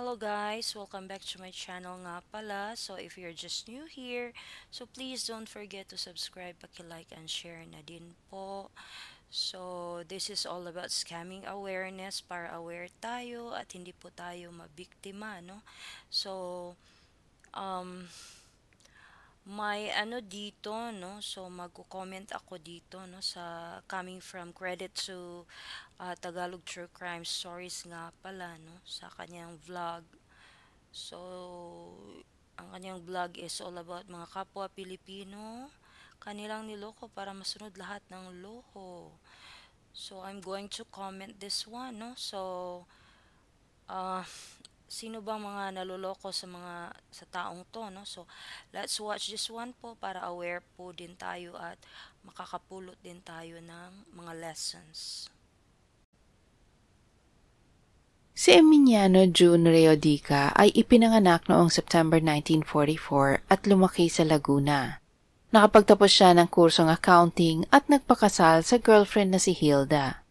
Hello guys, welcome back to my channel nga pala. So if you're just new here, so please don't forget to subscribe, paki-like and share na din po. So this is all about scamming awareness para aware tayo at hindi po tayo mabiktima, no? So um may ano dito, no? So magko-comment ako dito, no, sa coming from Credit to Tagalog True Crime Stories nga pala, no, sa kanyang vlog. So, ang kanyang vlog is all about mga kapwa Pilipino, kanilang niloko para masunod lahat ng loko. So, I'm going to comment this one, no? So, uh, sino bang mga naloloko sa taong to, no? So, let's watch this one po para aware po din tayo at makakapulot din tayo ng mga lessons. Si Emiliano June Reodica ay ipinanganak noong September 1944 at lumaki sa Laguna. Nakapagtapos siya ng kursong accounting at nagpakasal sa girlfriend na si Hilda.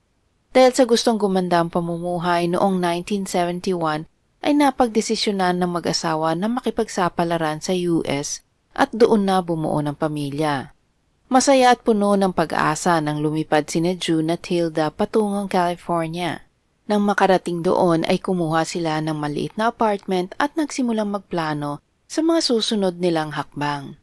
Dahil sa gustong gumanda ang pamumuhay noong 1971 ay napagdesisyonan ng mag-asawa na makipagsapalaran sa US at doon na bumuo ng pamilya. Masaya at puno ng pag-asa nang lumipad sina June at Hilda patungong California. Nang makarating doon ay kumuha sila ng maliit na apartment at nagsimulang magplano sa mga susunod nilang hakbang.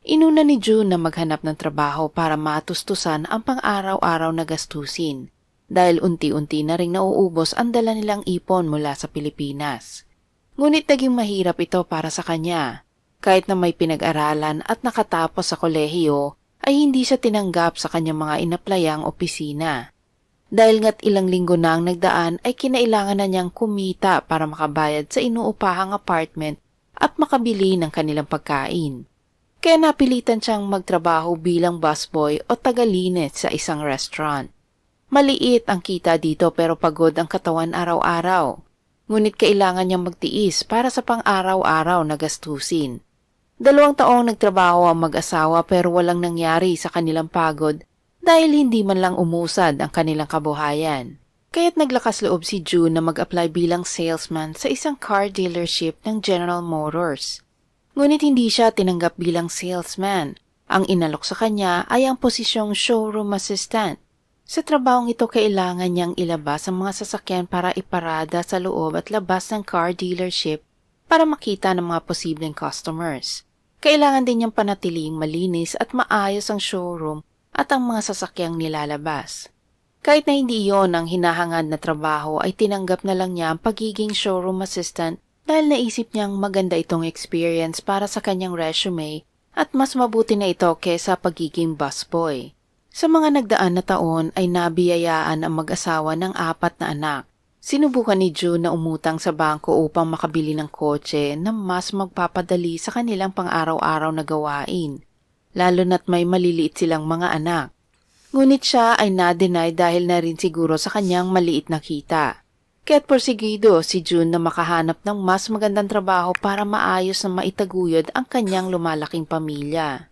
Inuna ni June na maghanap ng trabaho para matustusan ang pang-araw-araw na gastusin dahil unti-unti na ring nauubos ang dala nilang ipon mula sa Pilipinas. Ngunit naging mahirap ito para sa kanya. Kahit na may pinag-aralan at nakatapos sa kolehiyo ay hindi siya tinanggap sa kanyang mga inaplayang opisina. Dahil nga't ilang linggo na ang nagdaan ay kinailangan na niyang kumita para makabayad sa inuupahang apartment at makabili ng kanilang pagkain. Kaya napilitan siyang magtrabaho bilang busboy o tagalinis sa isang restaurant. Maliit ang kita dito pero pagod ang katawan araw-araw. Ngunit kailangan niyang magtiis para sa pang-araw-araw na gastusin. 2 taong nagtrabaho ang mag-asawa pero walang nangyari sa kanilang pagod dahil hindi man lang umusad ang kanilang kabuhayan. Kaya't naglakas loob si June na mag-apply bilang salesman sa isang car dealership ng General Motors. Ngunit hindi siya tinanggap bilang salesman. Ang inalok sa kanya ay ang posisyong showroom assistant. Sa trabahong ito kailangan niyang ilabas ang mga sasakyan para iparada sa loob at labas ng car dealership para makita ng mga posibleng customers. Kailangan din niyang panatiling malinis at maayos ang showroom at ang mga sasakyang nilalabas. Kahit na hindi iyon ang hinahangad na trabaho ay tinanggap na lang niya ang pagiging showroom assistant dahil naisip niyang maganda itong experience para sa kanyang resume at mas mabuti na ito kesa pagiging busboy. Sa mga nagdaan na taon ay nabiyayaan ang mag-asawa ng 4 na anak. Sinubukan ni June na umutang sa bangko upang makabili ng kotse na mas magpapadali sa kanilang pang-araw-araw na gawain, lalo na't may maliliit silang mga anak. Ngunit siya ay na-deny dahil na rin siguro sa kanyang maliit na kita. Kaya't porsigido si June na makahanap ng mas magandang trabaho para maayos na maitaguyod ang kanyang lumalaking pamilya.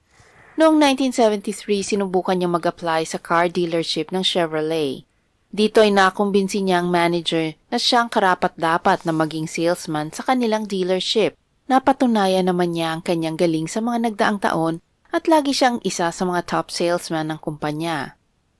Noong 1973, sinubukan niyang mag-apply sa car dealership ng Chevrolet. Dito ay nakumbinsi niya ang manager na siyang karapat-dapat na maging salesman sa kanilang dealership. Napatunayan naman niya ang kanyang galing sa mga nagdaang taon at lagi siyang isa sa mga top salesman ng kumpanya.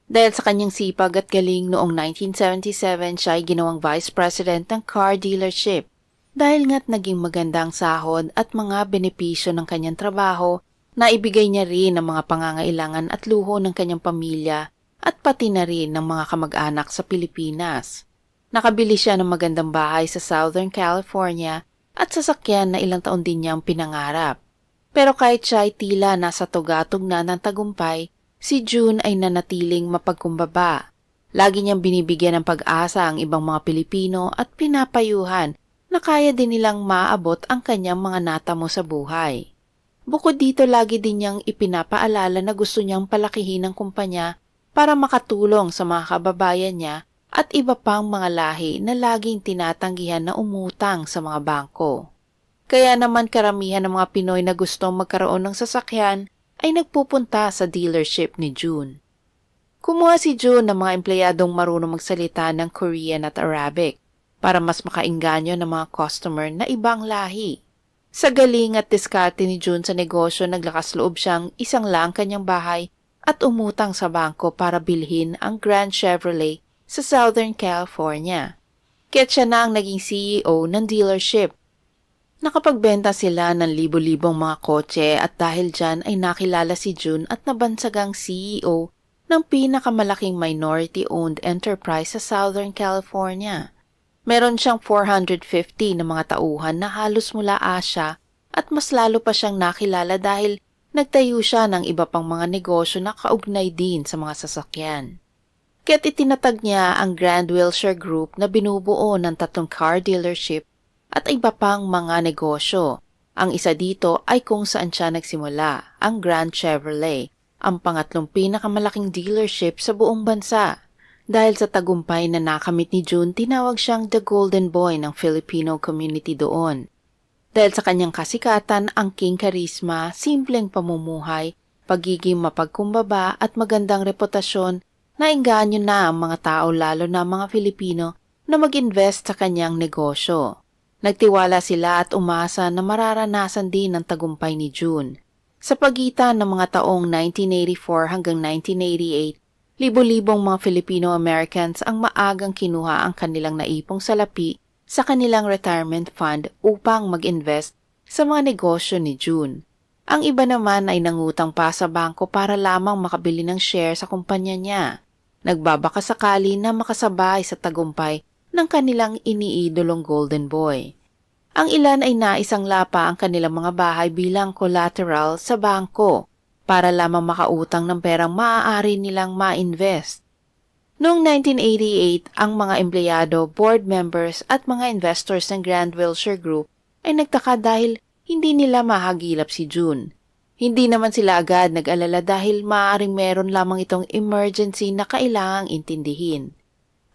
Dahil sa kanyang sipag at galing noong 1977 siya ay ginawang vice president ng car dealership. Dahil nga't naging magandang sahod at mga benepisyo ng kanyang trabaho, naibigay niya rin ang mga pangangailangan at luho ng kanyang pamilya at pati na rin ng mga kamag-anak sa Pilipinas. Nakabili siya ng magandang bahay sa Southern California at sasakyan na ilang taon din niyang pinangarap. Pero kahit siya ay tila nasa tugatog na ng tagumpay, si June ay nanatiling mapagkumbaba. Lagi niyang binibigyan ng pag-asa ang ibang mga Pilipino at pinapayuhan na kaya din nilang maabot ang kanyang mga natamo sa buhay. Bukod dito, lagi din niyang ipinapaalala na gusto niyang palakihin ang kumpanya para makatulong sa mga kababayan niya at iba pang mga lahi na laging tinatanggihan na umutang sa mga bangko. Kaya naman karamihan ng mga Pinoy na gustong magkaroon ng sasakyan ay nagpupunta sa dealership ni June. Kumuha si June ng mga empleyadong marunong magsalita ng Korean at Arabic. para mas makainganyo ng mga customer na ibang lahi. Sa galing at diskarte ni June sa negosyo, naglakas loob siyang isang lang kanyang bahay at umutang sa bangko para bilhin ang Grand Chevrolet sa Southern California. Kaya't siya na ang naging CEO ng dealership. Nakapagbenta sila ng libo-libong mga kotse at dahil dyan ay nakilala si June at nabansagang CEO ng pinakamalaking minority-owned enterprise sa Southern California. Meron siyang 450 na mga tauhan na halos mula Asia at mas lalo pa siyang nakilala dahil nagtayo siya ng iba pang mga negosyo na kaugnay din sa mga sasakyan. Kaya't itinatag niya ang Grand Wilshire Group na binubuo ng 3 car dealership at iba pang mga negosyo. Ang isa dito ay kung saan siya nagsimula, ang Grand Chevrolet, ang pangatlong pinakamalaking dealership sa buong bansa. Dahil sa tagumpay na nakamit ni June, tinawag siyang the Golden Boy ng Filipino community doon. Dahil sa kanyang kasikatan, ang King Charisma, simpleng pamumuhay, pagiging mapagkumbaba at magandang reputasyon, nainganyo na ang mga tao lalo na mga Filipino na mag-invest sa kanyang negosyo. Nagtiwala sila at umasa na mararanasan din ang tagumpay ni June. Sa pagitan ng mga taong 1984 hanggang 1988, libo-libong mga Filipino-Americans ang maagang kinuha ang kanilang naipong salapi sa kanilang retirement fund upang mag-invest sa mga negosyo ni June. Ang iba naman ay nangutang pa sa bangko para lamang makabili ng share sa kumpanya niya. Nagbabaka sakali na makasabay sa tagumpay ng kanilang iniidolong Golden Boy. Ang ilan ay naisang lapa ang kanilang mga bahay bilang collateral sa bangko para lamang makautang ng perang maaari nilang ma-invest. Noong 1988, ang mga empleyado, board members at mga investors ng Grand Wilshire Group ay nagtaka dahil hindi nila mahagilap si June. Hindi naman sila agad nag-alala dahil maaaring meron lamang itong emergency na kailangang intindihin.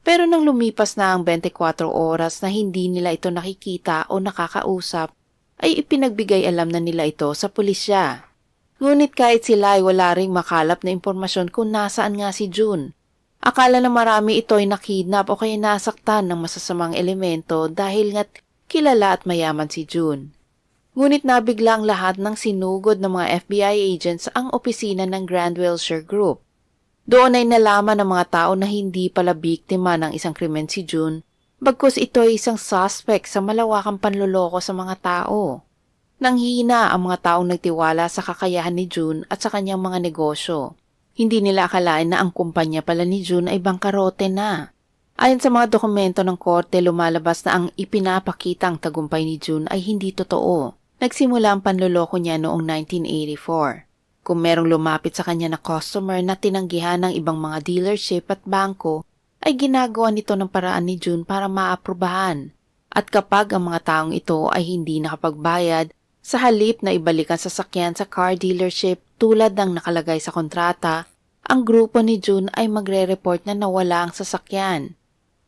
Pero nang lumipas na ang 24 oras na hindi nila ito nakikita o nakakausap, ay ipinagbigay alam na nila ito sa pulisya. Ngunit kahit sila ay wala ring makalap na impormasyon kung nasaan nga si June. Akala na marami ito ay nakidnap o kaya nasaktan ng masasamang elemento dahil nga't kilala at mayaman si June. Ngunit nabigla ang lahat ng sinugod ng mga FBI agents ang opisina ng Grand Wilshire Group. Doon ay nalaman ng mga tao na hindi pala biktima ng isang krimen si June, bagkus ito ay isang suspect sa malawakang panloloko sa mga tao. Nanghihina ang mga taong nagtiwala sa kakayahan ni June at sa kanyang mga negosyo. Hindi nila akalain na ang kumpanya pala ni June ay bangkarote na. Ayon sa mga dokumento ng korte, lumalabas na ang ipinapakitang tagumpay ni June ay hindi totoo. Nagsimula ang panloloko niya noong 1984. Kung merong lumapit sa kanya na customer na tinanggihan ng ibang mga dealership at bangko, ay ginagawa nito ng paraan ni June para maaprubahan. At kapag ang mga taong ito ay hindi nakapagbayad, sa halip na ibalik ang sasakyan sa car dealership tulad ng nakalagay sa kontrata, ang grupo ni June ay magre-report na nawala ang sasakyan.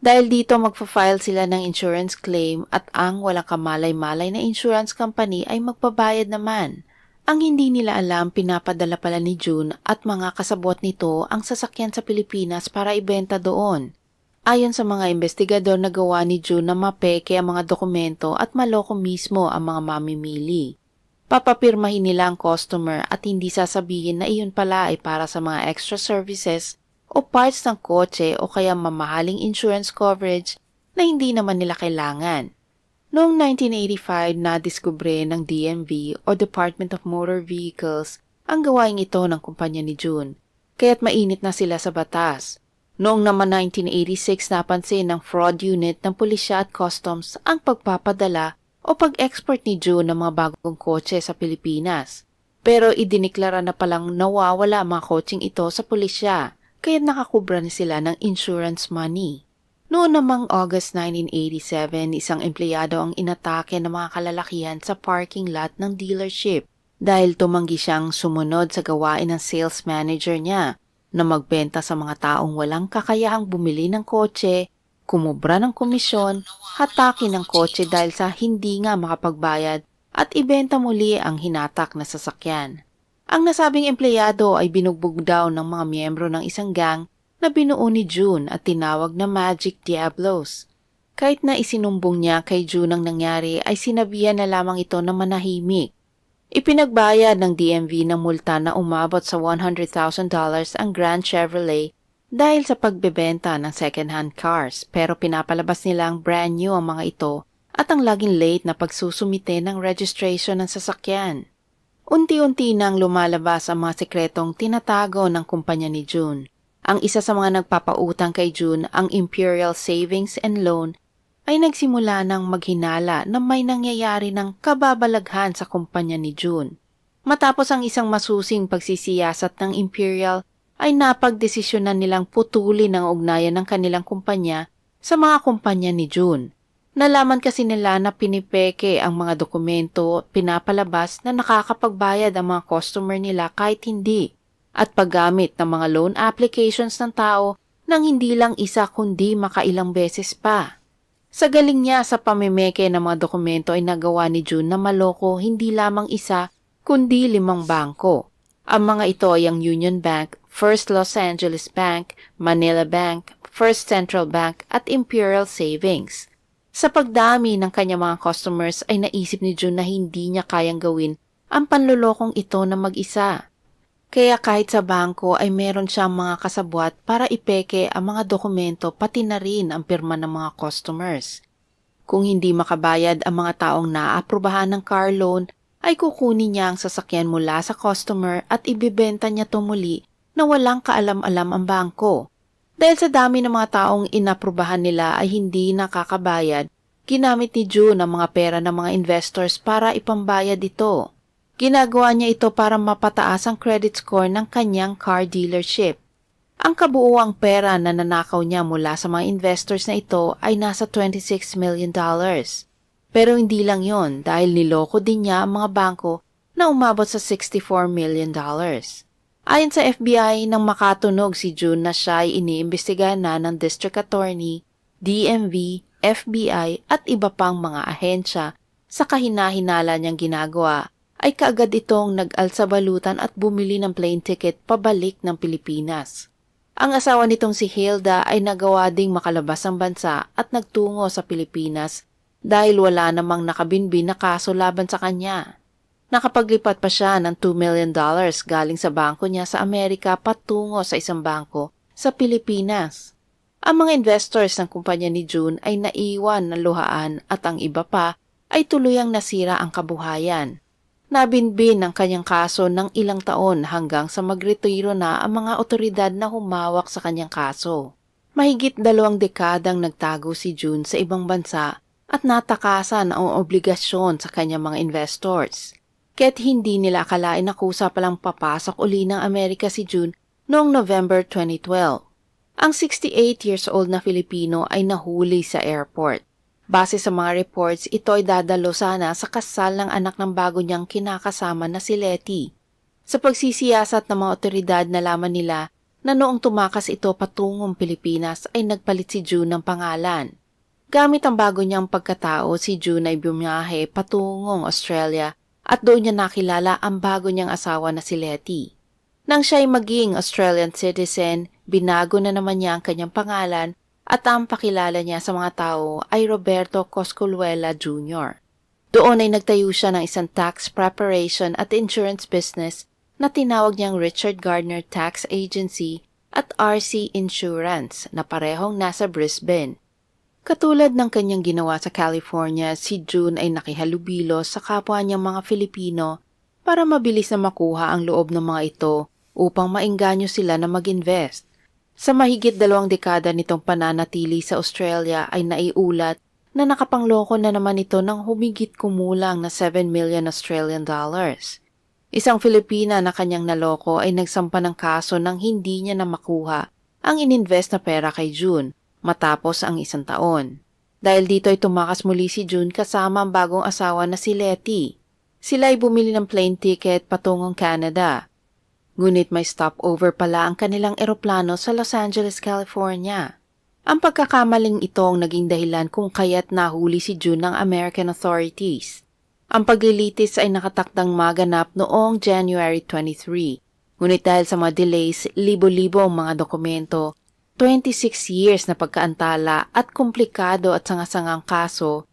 Dahil dito magpa-file sila ng insurance claim at ang walang kamalay-malay na insurance company ay magbabayad naman. Ang hindi nila alam, pinapadala pala ni June at mga kasabot nito ang sasakyan sa Pilipinas para ibenta doon. Ayon sa mga investigador, nagawa ni June na mapeke ang mga dokumento at maloko mismo ang mga mamimili. Papapirmahin nila ang customer at hindi sasabihin na iyon pala ay para sa mga extra services o parts ng kotse o kaya mamahaling insurance coverage na hindi naman nila kailangan. Noong 1985, nadiskubre ng DMV o Department of Motor Vehicles ang gawain ito ng kumpanya ni June, kaya't mainit na sila sa batas. Noong naman 1986, napansin ng fraud unit ng pulisya at customs ang pagpapadala o pag-export ni June ng mga bagong kotse sa Pilipinas. Pero idiniklara na palang nawawala ang mga kotseng ito sa pulisya, kaya't nakakubra ni sila ng insurance money. Noon namang August 1987, isang empleyado ang inatake ng mga kalalakihan sa parking lot ng dealership dahil tumanggi siyang sumunod sa gawain ng sales manager niya na magbenta sa mga taong walang kakayahang bumili ng kotse, kumubra ng komisyon, hatake ng kotse dahil sa hindi nga makapagbayad at ibenta muli ang hinatak na sasakyan. Ang nasabing empleyado ay binugbog daw ng mga miyembro ng isang gang na binuo ni June at tinawag na Magic Diablos. Kahit na isinumbong niya kay June ang nangyari ay sinabihan na lamang ito na manahimik. Ipinagbayad ng DMV ng multa na umabot sa $100,000 ang Grand Chevrolet dahil sa pagbebenta ng second-hand cars, pero pinapalabas nilang brand new ang mga ito at ang laging late na pagsusumite ng registration ng sasakyan. Unti-unti nang lumalabas ang mga sekretong tinatago ng kumpanya ni June. Ang isa sa mga nagpapautang kay June, ang Imperial Savings and Loan, ay nagsimula ng maghinala na may nangyayari ng kababalaghan sa kumpanya ni June. Matapos ang isang masusing pagsisiyasat ng Imperial, ay napagdesisyonan nilang putulin ang ugnayan ng kanilang kumpanya sa mga kumpanya ni June. Nalaman kasi nila na pinipeke ang mga dokumento, pinapalabas na nakakapagbayad ang mga customer nila kahit hindi, at paggamit ng mga loan applications ng tao nang hindi lang isa kundi makailang beses pa. Sa galing niya sa pamimeke ng mga dokumento ay nagawa ni June na maloko hindi lamang isa kundi 5 bangko. Ang mga ito ay ang Union Bank, First Los Angeles Bank, Manila Bank, First Central Bank at Imperial Savings. Sa pagdami ng kanyang mga customers ay naisip ni June na hindi niya kayang gawin ang panlulokong ito na mag-isa. Kaya kahit sa bangko ay meron siyang mga kasabwat para ipeke ang mga dokumento pati na rin ang pirma ng mga customers. Kung hindi makabayad ang mga taong naaprubahan ng car loan, ay kukunin niya ang sasakyan mula sa customer at ibibenta niya ito muli na walang kaalam-alam ang bangko. Dahil sa dami ng mga taong inaprubahan nila ay hindi nakakabayad, ginamit ni June ang mga pera ng mga investors para ipambayad ito. Ginagawa niya ito para mapataas ang credit score ng kanyang car dealership. Ang kabuuang pera na nanakaw niya mula sa mga investors na ito ay nasa $26 million. Pero hindi lang yon dahil niloko din niya ang mga bangko na umabot sa $64 million. Ayon sa FBI, nang makatunog si June na siya ay iniimbestigahan na ng District Attorney, DMV, FBI at iba pang mga ahensya sa kahinahinala niyang ginagawa, ay kaagad itong nag-alsabalutan at bumili ng plane ticket pabalik ng Pilipinas. Ang asawa nitong si Hilda ay nagawa ding makalabas ng bansa at nagtungo sa Pilipinas dahil wala namang nakabinbin na kaso laban sa kanya. Nakapaglipat pa siya ng $2 million galing sa bangko niya sa Amerika patungo sa isang bangko sa Pilipinas. Ang mga investors ng kumpanya ni June ay naiwan ng luhaan at ang iba pa ay tuluyang nasira ang kabuhayan. Nabinbin ang kanyang kaso ng ilang taon hanggang sa magretiro na ang mga otoridad na humawak sa kanyang kaso. Mahigit 2 dekadang nagtago si June sa ibang bansa at natakasan ang obligasyon sa kanyang mga investors. Kaya't hindi nila akalain na kusa palang papasok uli ng Amerika si June noong November 2012. Ang 68 years old na Filipino ay nahuli sa airport. Base sa mga reports, ito ay dadalo sana sa kasal ng anak ng bago niyang kinakasama na si Letty. Sa pagsisiyasat ng mga otoridad, nalaman nila na noong tumakas ito patungong Pilipinas ay nagpalit si June ng pangalan. Gamit ang bago niyang pagkatao, si June ay bumiyahe patungong Australia at doon niya nakilala ang bago niyang asawa na si Letty. Nang siya ay maging Australian citizen, binago na naman niya ang kanyang pangalan at ang pakilala niya sa mga tao ay Roberto Cosculuela Jr. Doon ay nagtayo siya ng isang tax preparation at insurance business na tinawag niyang Richard Gardner Tax Agency at RC Insurance na parehong nasa Brisbane. Katulad ng kanyang ginawa sa California, si June ay nakihalubilo sa kapwa niyang mga Filipino para mabilis na makuha ang loob ng mga ito upang maengganyo sila na mag-invest. Sa mahigit 2 dekada nitong pananatili sa Australia ay naiulat na nakapangloko na naman ito ng humigit kumulang na 7 million Australian dollars. Isang Filipina na kanyang naloko ay nagsampa ng kaso nang hindi niya na makuha ang ininvest na pera kay June matapos ang 1 taon. Dahil dito ay tumakas muli si June kasama ang bagong asawa na si Letty. Sila ay bumili ng plane ticket patungong Canada. Ngunit may stopover pala ang kanilang eroplano sa Los Angeles, California. Ang pagkakamaling ito ang naging dahilan kung kaya't nahuli si June ng American authorities. Ang paglilitis ay nakatakdang maganap noong January 23. Ngunit dahil sa mga delays, libo-libo ang mga dokumento 26 years na pagkaantala at komplikado at sangasangang kaso,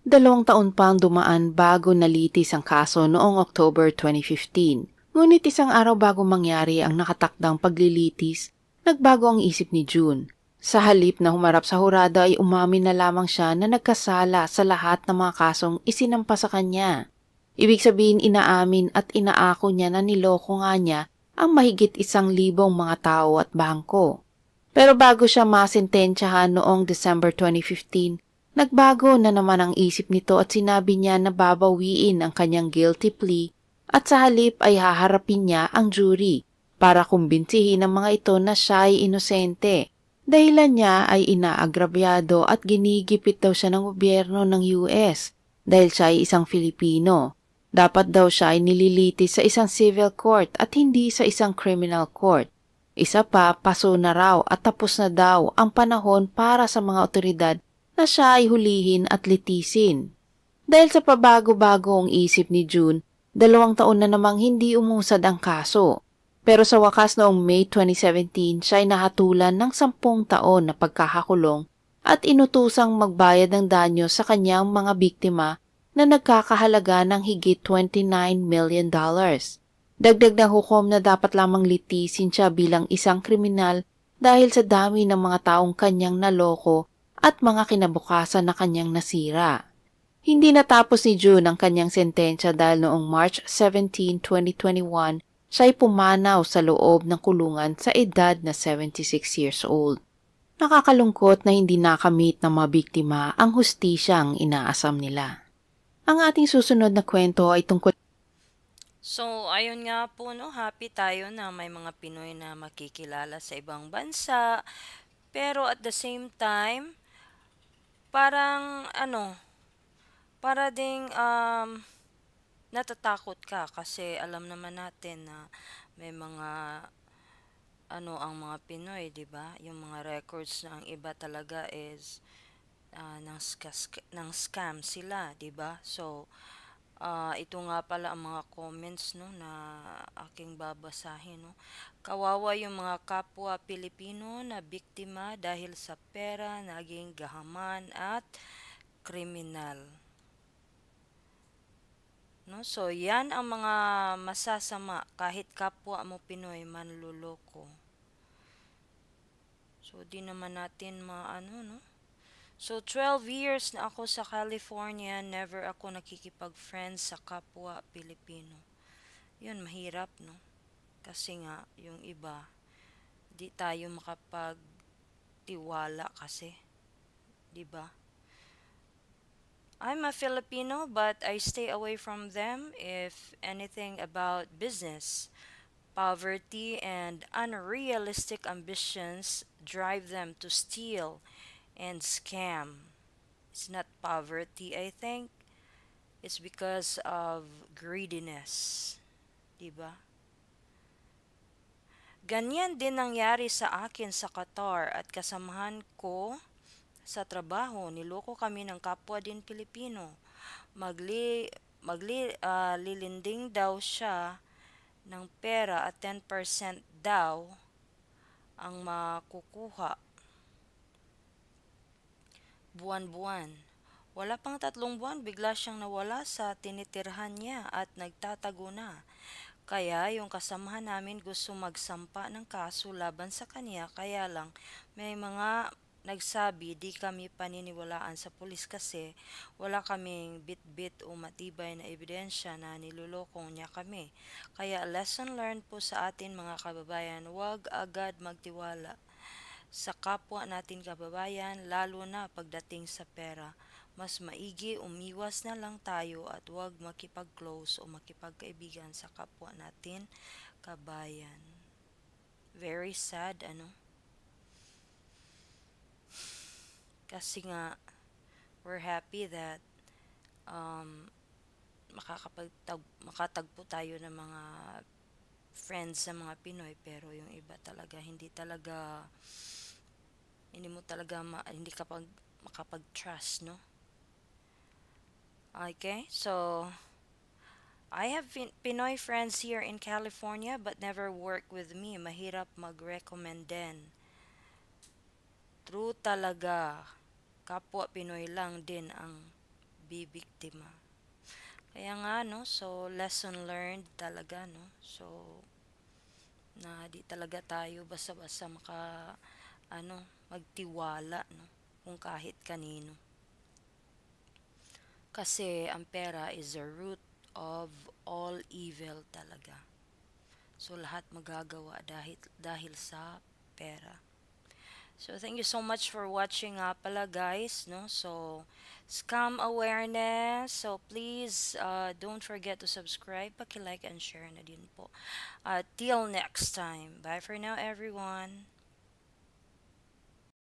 2 taon pang dumaan bago nalitis ang kaso noong October 2015. Ngunit isang araw bago mangyari ang nakatakdang paglilitis, nagbago ang isip ni June. Sa halip na humarap sa hurado ay umamin na lamang siya na nagkasala sa lahat ng mga kasong isinampa sa kanya. Ibig sabihin inaamin at inaako niya na niloko nga niya ang mahigit 1,000 mga tao at bangko. Pero bago siya masentensyahan noong December 2015, nagbago na naman ang isip nito at sinabi niya na babawiin ang kanyang guilty plea at sa halip ay haharapin niya ang jury para kumbinsihin ang mga ito na siya ay inosente. Dahilan niya ay inaagrabyado at ginigipit daw siya ng gobyerno ng US dahil siya ay isang Filipino. Dapat daw siya ay nililitis sa isang civil court at hindi sa isang criminal court. Isa pa, paso na raw at tapos na daw ang panahon para sa mga otoridad na siya ay hulihin at litisin. Dahil sa pabago-bago ang isip ni June, 2 taon na namang hindi umusad ang kaso. Pero sa wakas noong May 2017, siya ay nahatulan ng 10 taon na pagkakakulong at inutusang magbayad ng danyo sa kanyang mga biktima na nagkakahalaga ng higit $29 million. Dagdag na hukom na dapat lamang litisin siya bilang isang kriminal dahil sa dami ng mga taong kanyang naloko at mga kinabukasan na kanyang nasira. Hindi natapos ni June ang kanyang sentensya dahil noong March 17, 2021, siya ay pumanaw sa loob ng kulungan sa edad na 76 years old. Nakakalungkot na hindi nakamit ng mga biktima ang hustisyang inaasam nila. Ang ating susunod na kwento ay tungkol. So, ayun nga po, no, happy tayo na may mga Pinoy na makikilala sa ibang bansa. Pero at the same time, parang para ding natatakot ka kasi alam naman natin na may mga ang mga Pinoy, 'di ba? Yung mga records ng iba talaga is ng scam sila, 'di ba? So, ito nga pala ang mga comments, no, na aking babasahin, no. Kawawa yung mga kapwa Pilipino na biktima dahil sa pera, naging gahaman at kriminal. No? So, yan ang mga masasama kahit kapwa mo Pinoy manluloko. So, di naman natin no? So, 12 years na ako sa California, never ako nakikipag-friends sa kapwa Pilipino. Yun, mahirap, no? Kasi nga, yung iba, di tayo makapagtiwala kasi. Di ba? I'm a Filipino, but I stay away from them if anything about business. Poverty and unrealistic ambitions drive them to steal and scam. It's not poverty, I think. It's because of greediness. Diba? Ganyan din nangyari sa akin sa Qatar at kasamahan ko sa trabaho. Niloko kami ng kapwa din Pilipino. Lilinding daw siya ng pera at 10% daw ang makukuha buwan-buwan. Wala pang 3 buwan, bigla siyang nawala sa tinitirhan niya at nagtatago na. Kaya yung kasamahan namin gusto magsampa ng kaso laban sa kanya, kaya lang may mga nagsabi di kami paniniwalaan sa pulis kasi wala kaming bit-bit o matibay na ebidensya na nilulokong niya kami. Kaya lesson learned po sa atin mga kababayan, huwag agad magtiwala sa kapwa natin kababayan, lalo na pagdating sa pera. Mas maigi umiwas na lang tayo at huwag makipag-close o makipagkaibigan sa kapwa natin kabayan. Very sad, Kasi nga, we're happy that um, makatagpo tayo ng mga friends sa mga Pinoy, pero yung iba talaga hindi mo talaga hindi makapag-trust, no? Okay, so I have Pinoy friends here in California but never work with me. Mahirap mag-recommend din. True talaga. Kapwa Pinoy lang din ang bibiktima. Kaya nga, no? So, lesson learned talaga, no? So, na di talaga tayo basta-basta ano, magtiwala, no? Kung kahit kanino. Kasi ang pera is the root of all evil talaga. So, lahat magagawa dahil sa pera. So, thank you so much for watching nga pala, guys, no? So, scam awareness. So, please, don't forget to subscribe, paki-like, and share na din po. Till next time. Bye for now, everyone.